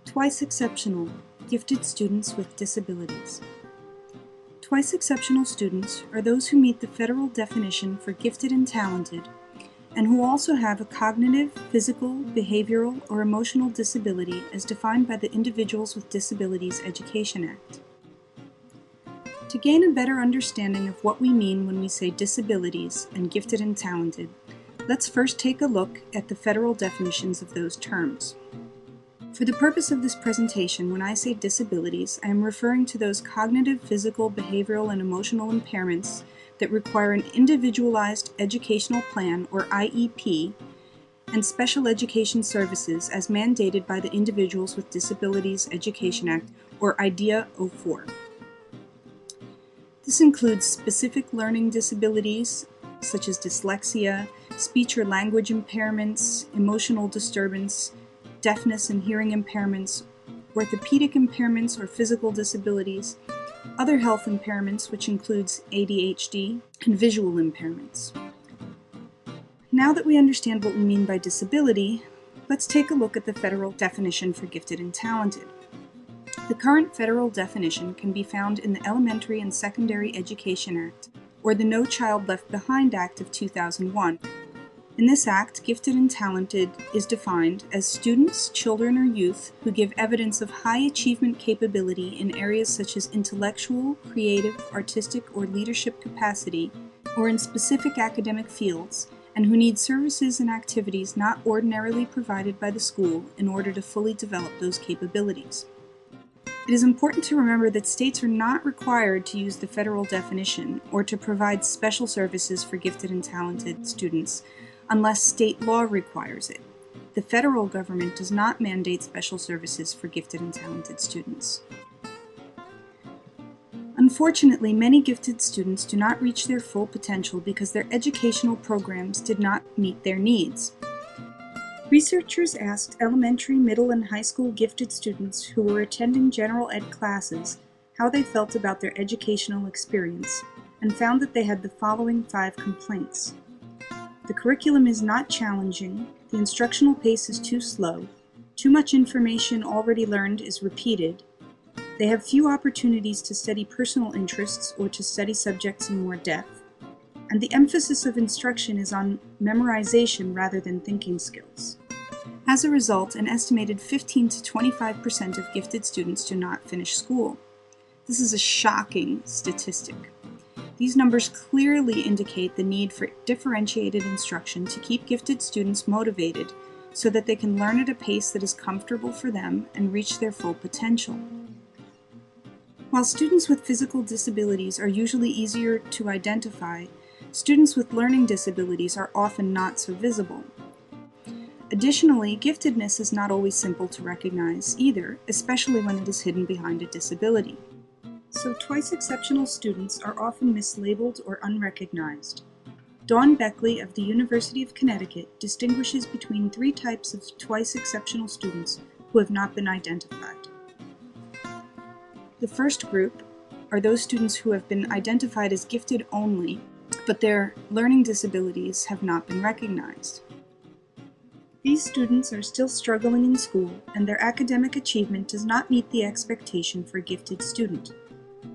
Twice exceptional, gifted students with disabilities. Twice exceptional students are those who meet the federal definition for gifted and talented, and who also have a cognitive, physical, behavioral, or emotional disability as defined by the Individuals with Disabilities Education Act. To gain a better understanding of what we mean when we say disabilities and gifted and talented, let's first take a look at the federal definitions of those terms. For the purpose of this presentation, when I say disabilities, I am referring to those cognitive, physical, behavioral, and emotional impairments that require an individualized educational plan, or IEP, and special education services as mandated by the Individuals with Disabilities Education Act, or IDEA 04. This includes specific learning disabilities, such as dyslexia, speech or language impairments, emotional disturbance, deafness and hearing impairments, orthopedic impairments or physical disabilities, other health impairments, which includes ADHD, and visual impairments. Now that we understand what we mean by disability, let's take a look at the federal definition for gifted and talented. The current federal definition can be found in the Elementary and Secondary Education Act, or the No Child Left Behind Act of 2001. In this act, gifted and talented is defined as students, children, or youth who give evidence of high achievement capability in areas such as intellectual, creative, artistic, or leadership capacity, or in specific academic fields, and who need services and activities not ordinarily provided by the school in order to fully develop those capabilities. It is important to remember that states are not required to use the federal definition or to provide special services for gifted and talented students unless state law requires it. The federal government does not mandate special services for gifted and talented students. Unfortunately, many gifted students do not reach their full potential because their educational programs did not meet their needs. Researchers asked elementary, middle, and high school gifted students who were attending general ed classes how they felt about their educational experience, and found that they had the following 5 complaints. The curriculum is not challenging, the instructional pace is too slow, too much information already learned is repeated, they have few opportunities to study personal interests or to study subjects in more depth, and the emphasis of instruction is on memorization rather than thinking skills. As a result, an estimated 15 to 25% of gifted students do not finish school. This is a shocking statistic. These numbers clearly indicate the need for differentiated instruction to keep gifted students motivated so that they can learn at a pace that is comfortable for them and reach their full potential. While students with physical disabilities are usually easier to identify, students with learning disabilities are often not so visible. Additionally, giftedness is not always simple to recognize either, especially when it is hidden behind a disability. So twice exceptional students are often mislabeled or unrecognized. Dawn Beckley of the University of Connecticut distinguishes between 3 types of twice exceptional students who have not been identified. The first group are those students who have been identified as gifted only, but their learning disabilities have not been recognized. These students are still struggling in school, and their academic achievement does not meet the expectation for a gifted student.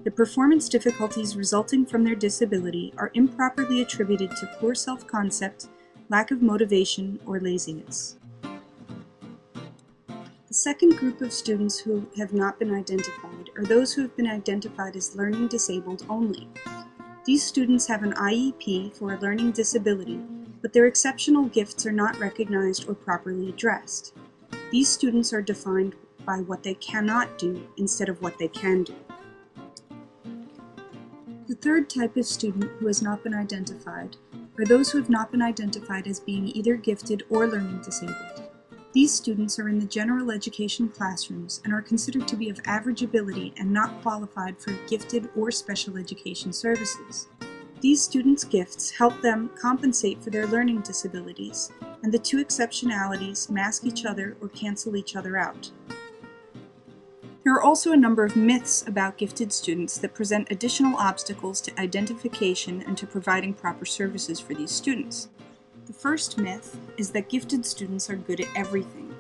The performance difficulties resulting from their disability are improperly attributed to poor self-concept, lack of motivation, or laziness. The second group of students who have not been identified are those who have been identified as learning disabled only. These students have an IEP for a learning disability, but their exceptional gifts are not recognized or properly addressed. These students are defined by what they cannot do instead of what they can do. The third type of student who has not been identified are those who have not been identified as being either gifted or learning disabled. These students are in the general education classrooms and are considered to be of average ability and not qualified for gifted or special education services. These students' gifts help them compensate for their learning disabilities, and the 2 exceptionalities mask each other or cancel each other out. There are also a number of myths about gifted students that present additional obstacles to identification and to providing proper services for these students. The first myth is that gifted students are good at everything.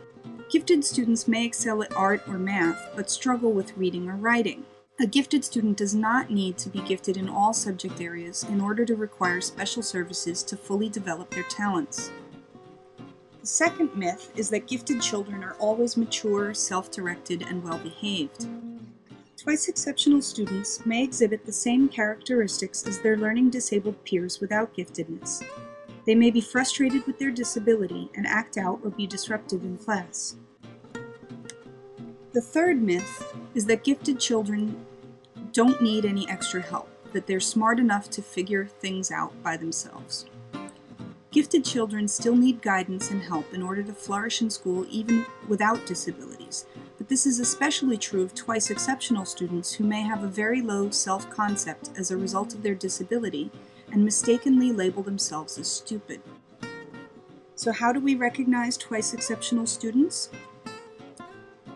Gifted students may excel at art or math, but struggle with reading or writing. A gifted student does not need to be gifted in all subject areas in order to require special services to fully develop their talents. The second myth is that gifted children are always mature, self-directed, and well-behaved. Twice exceptional students may exhibit the same characteristics as their learning disabled peers without giftedness. They may be frustrated with their disability and act out or be disruptive in class. The third myth is that gifted children don't need any extra help, that they're smart enough to figure things out by themselves. Gifted children still need guidance and help in order to flourish in school even without disabilities, but this is especially true of twice exceptional students who may have a very low self-concept as a result of their disability and mistakenly label themselves as stupid. So how do we recognize twice exceptional students?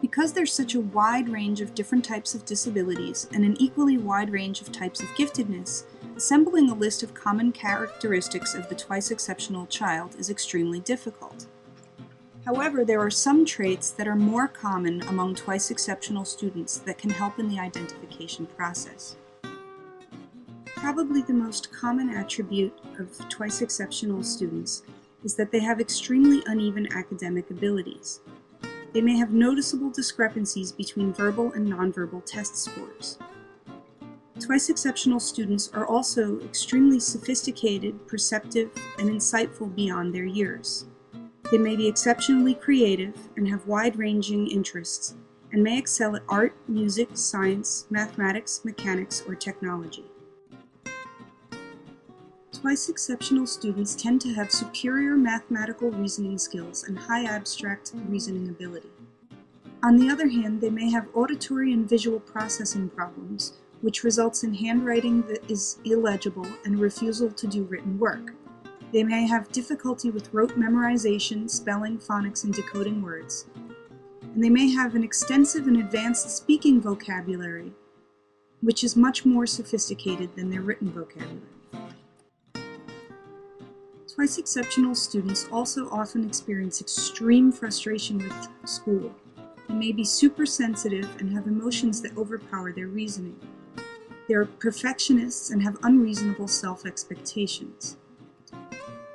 Because there's such a wide range of different types of disabilities and an equally wide range of types of giftedness, assembling a list of common characteristics of the twice exceptional child is extremely difficult. However, there are some traits that are more common among twice exceptional students that can help in the identification process. Probably the most common attribute of twice exceptional students is that they have extremely uneven academic abilities. They may have noticeable discrepancies between verbal and nonverbal test scores. Twice exceptional students are also extremely sophisticated, perceptive, and insightful beyond their years. They may be exceptionally creative and have wide-ranging interests, and may excel at art, music, science, mathematics, mechanics, or technology. Twice exceptional students tend to have superior mathematical reasoning skills and high abstract reasoning ability. On the other hand, they may have auditory and visual processing problems, which results in handwriting that is illegible and refusal to do written work. They may have difficulty with rote memorization, spelling, phonics, and decoding words. And they may have an extensive and advanced speaking vocabulary, which is much more sophisticated than their written vocabulary. Twice exceptional students also often experience extreme frustration with school. They may be super sensitive and have emotions that overpower their reasoning. They are perfectionists and have unreasonable self-expectations.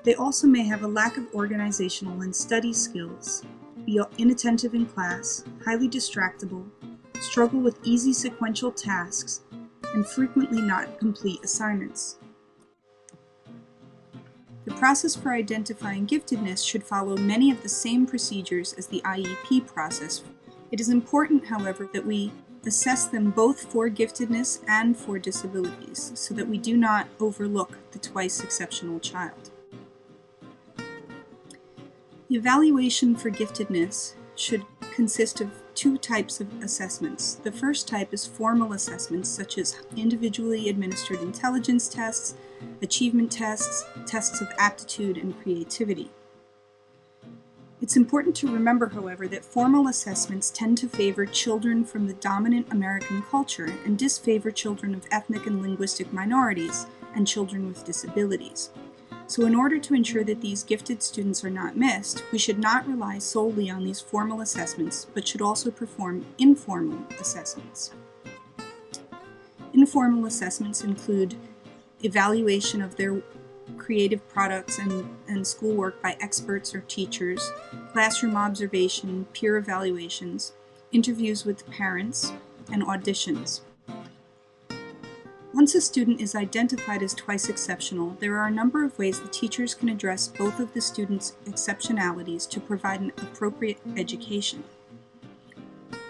They also may have a lack of organizational and study skills, be inattentive in class, highly distractible, struggle with easy sequential tasks, and frequently not complete assignments. The process for identifying giftedness should follow many of the same procedures as the IEP process. It is important, however, that we assess them both for giftedness and for disabilities, so that we do not overlook the twice exceptional child. The evaluation for giftedness should consist of two types of assessments. The first type is formal assessments, such as individually administered intelligence tests, achievement tests, tests of aptitude and creativity. It's important to remember, however, that formal assessments tend to favor children from the dominant American culture and disfavor children of ethnic and linguistic minorities and children with disabilities. So in order to ensure that these gifted students are not missed, we should not rely solely on these formal assessments, but should also perform informal assessments. Informal assessments include evaluation of their creative products and schoolwork by experts or teachers, classroom observation, peer evaluations, interviews with parents, and auditions. Once a student is identified as twice exceptional, there are a number of ways the teachers can address both of the students' exceptionalities to provide an appropriate education.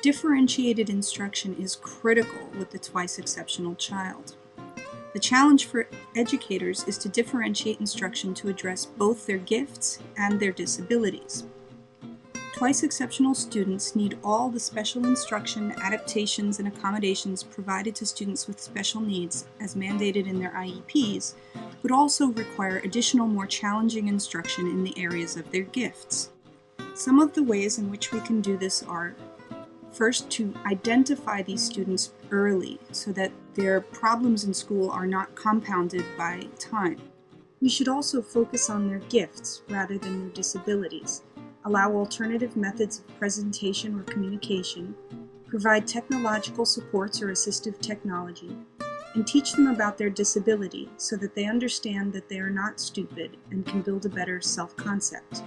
Differentiated instruction is critical with the twice exceptional child. The challenge for educators is to differentiate instruction to address both their gifts and their disabilities. Twice exceptional students need all the special instruction, adaptations, and accommodations provided to students with special needs as mandated in their IEPs, but also require additional more challenging instruction in the areas of their gifts. Some of the ways in which we can do this are: first, to identify these students early so that their problems in school are not compounded by time. We should also focus on their gifts rather than their disabilities. allow alternative methods of presentation or communication, provide technological supports or assistive technology, and teach them about their disability so that they understand that they are not stupid and can build a better self-concept.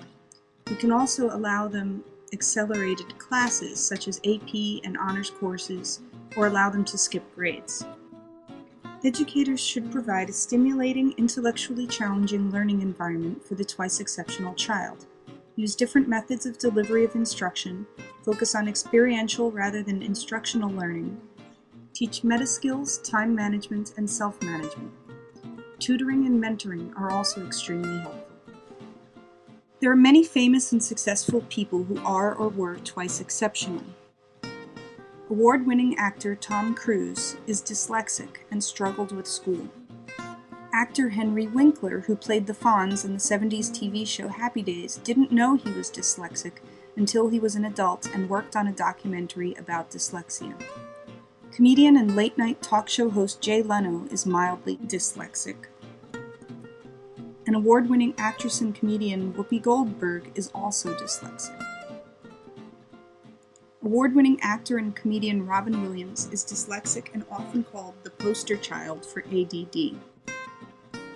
We can also allow them accelerated classes such as AP and honors courses, or allow them to skip grades. Educators should provide a stimulating, intellectually challenging learning environment for the twice exceptional child. Use different methods of delivery of instruction, focus on experiential rather than instructional learning, teach meta skills, time management, and self-management. Tutoring and mentoring are also extremely helpful. There are many famous and successful people who are or were twice exceptional. Award-winning actor Tom Cruise is dyslexic and struggled with school. Actor Henry Winkler, who played the Fonz in the 70s TV show Happy Days, didn't know he was dyslexic until he was an adult and worked on a documentary about dyslexia. Comedian and late-night talk show host Jay Leno is mildly dyslexic. And award-winning actress and comedian Whoopi Goldberg is also dyslexic. Award-winning actor and comedian Robin Williams is dyslexic and often called the poster child for ADD.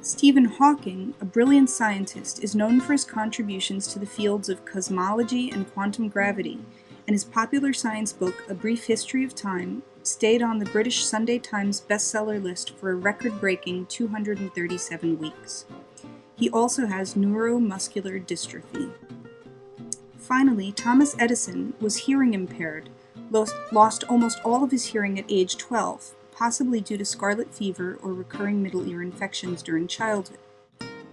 Stephen Hawking, a brilliant scientist, is known for his contributions to the fields of cosmology and quantum gravity, and his popular science book, A Brief History of Time, stayed on the British Sunday Times bestseller list for a record-breaking 237 weeks. He also has neuromuscular dystrophy. Finally, Thomas Edison was hearing impaired, lost almost all of his hearing at age 12, possibly due to scarlet fever or recurring middle ear infections during childhood.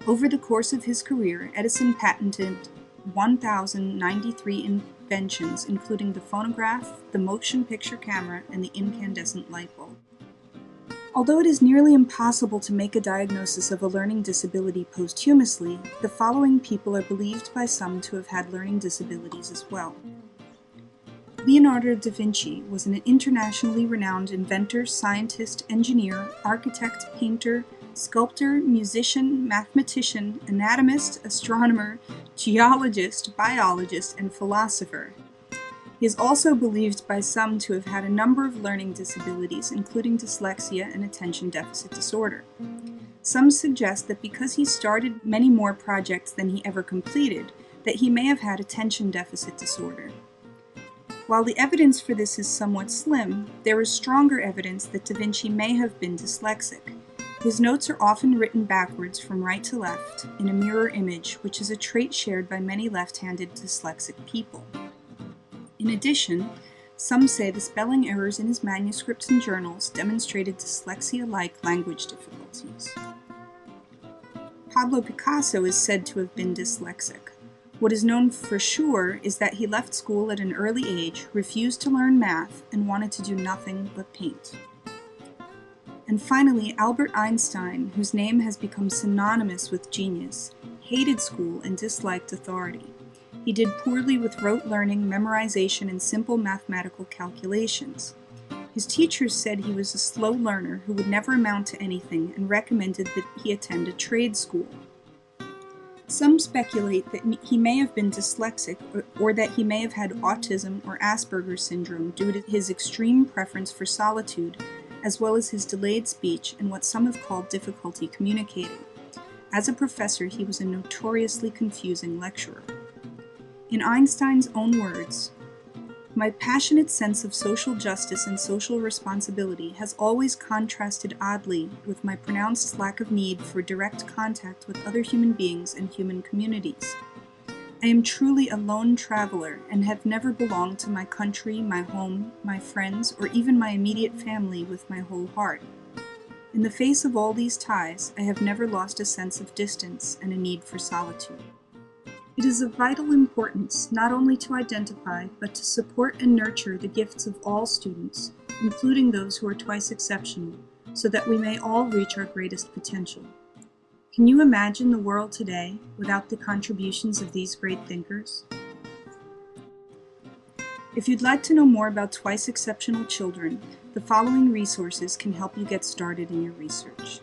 Over the course of his career, Edison patented 1,093 inventions, including the phonograph, the motion picture camera, and the incandescent light bulb. Although it is nearly impossible to make a diagnosis of a learning disability posthumously, the following people are believed by some to have had learning disabilities as well. Leonardo da Vinci was an internationally renowned inventor, scientist, engineer, architect, painter, sculptor, musician, mathematician, anatomist, astronomer, geologist, biologist, and philosopher. He is also believed by some to have had a number of learning disabilities, including dyslexia and attention deficit disorder. Some suggest that because he started many more projects than he ever completed, that he may have had attention deficit disorder. While the evidence for this is somewhat slim, there is stronger evidence that Da Vinci may have been dyslexic. His notes are often written backwards from right to left in a mirror image, which is a trait shared by many left-handed dyslexic people. In addition, some say the spelling errors in his manuscripts and journals demonstrated dyslexia-like language difficulties. Pablo Picasso is said to have been dyslexic. What is known for sure is that he left school at an early age, refused to learn math, and wanted to do nothing but paint. And finally, Albert Einstein, whose name has become synonymous with genius, hated school and disliked authority. He did poorly with rote learning, memorization, and simple mathematical calculations. His teachers said he was a slow learner who would never amount to anything and recommended that he attend a trade school. Some speculate that he may have been dyslexic or that he may have had autism or Asperger's syndrome due to his extreme preference for solitude, as well as his delayed speech and what some have called difficulty communicating. As a professor, he was a notoriously confusing lecturer. In Einstein's own words, "My passionate sense of social justice and social responsibility has always contrasted oddly with my pronounced lack of need for direct contact with other human beings and human communities. I am truly a lone traveler and have never belonged to my country, my home, my friends, or even my immediate family with my whole heart. In the face of all these ties, I have never lost a sense of distance and a need for solitude." It is of vital importance not only to identify, but to support and nurture the gifts of all students, including those who are twice exceptional, so that we may all reach our greatest potential. Can you imagine the world today without the contributions of these great thinkers? If you'd like to know more about twice exceptional children, the following resources can help you get started in your research.